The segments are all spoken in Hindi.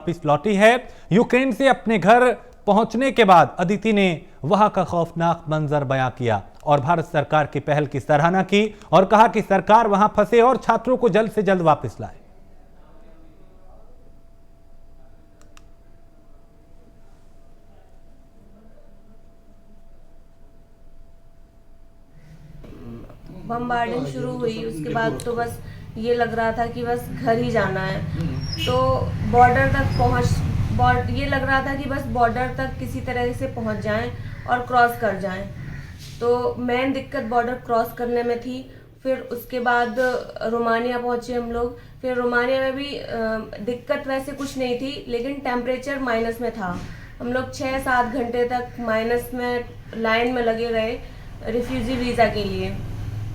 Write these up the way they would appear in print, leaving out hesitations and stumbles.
वापस लौटी है। यूक्रेन से अपने घर पहुंचने के बाद अदिति ने वहां का खौफनाक मंजर बयां किया और भारत सरकार की पहल की सराहना की और कहा कि सरकार वहां फंसे और छात्रों को जल्द से जल्द वापस लाए। बमबार्डिंग शुरू हुई उसके बाद तो बस ये लग रहा था कि बस घर ही जाना है। तो बॉर्डर तक ये लग रहा था कि बस बॉर्डर तक किसी तरह से पहुंच जाएं और क्रॉस कर जाएं। तो मेन दिक्कत बॉर्डर क्रॉस करने में थी। फिर उसके बाद रोमानिया पहुंचे हम लोग। फिर रोमानिया में भी दिक्कत वैसे कुछ नहीं थी, लेकिन टेम्परेचर माइनस में था। हम लोग 6-7 घंटे तक माइनस में लाइन में लगे रहे रिफ्यूजी वीज़ा के लिए।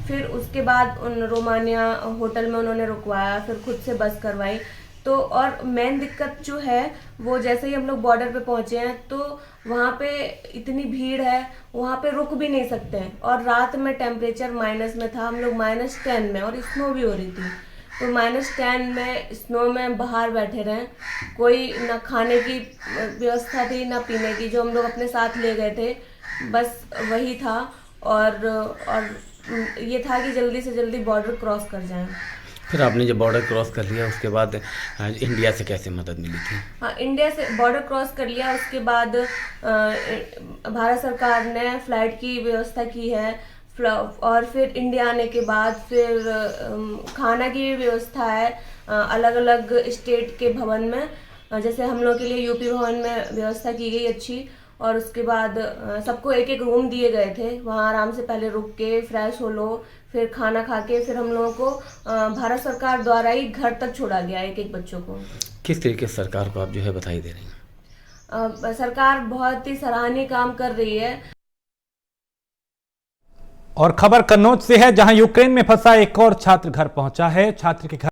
फिर उसके बाद उन रोमानिया होटल में उन्होंने रुकवाया, फिर खुद से बस करवाई। तो और मेन दिक्कत जो है वो जैसे ही हम लोग बॉर्डर पे पहुंचे हैं तो वहाँ पे इतनी भीड़ है, वहाँ पे रुक भी नहीं सकते हैं। और रात में टेम्परेचर माइनस में था, हम लोग -10 में, और स्नो भी हो रही थी। तो -10 में स्नो में बाहर बैठे रहे। कोई ना खाने की व्यवस्था थी ना पीने की, जो हम लोग अपने साथ ले गए थे बस वही था। और ये था कि जल्दी से जल्दी बॉर्डर क्रॉस कर जाएं। फिर आपने जब बॉर्डर क्रॉस कर लिया उसके बाद इंडिया से कैसे मदद मिली थी? हाँ, इंडिया से बॉर्डर क्रॉस कर लिया उसके बाद भारत सरकार ने फ्लाइट की व्यवस्था की है। और फिर इंडिया आने के बाद फिर खाना की भी व्यवस्था है अलग अलग स्टेट के भवन में। जैसे हम लोग के लिए यूपी भवन में व्यवस्था की गई अच्छी। और उसके बाद सबको एक एक रूम दिए गए थे, वहाँ आराम से पहले रुक के फ्रेश हो लो, फिर खाना खा के फिर हम लोगों को भारत सरकार द्वारा ही घर तक छोड़ा गया एक एक बच्चों को। किस तरीके से सरकार को आप जो है बधाई दे रही हैं? सरकार बहुत ही सराहनीय काम कर रही है। और खबर कन्नौज से है, जहां यूक्रेन में फंसा एक और छात्र घर पहुंचा है। छात्र के घर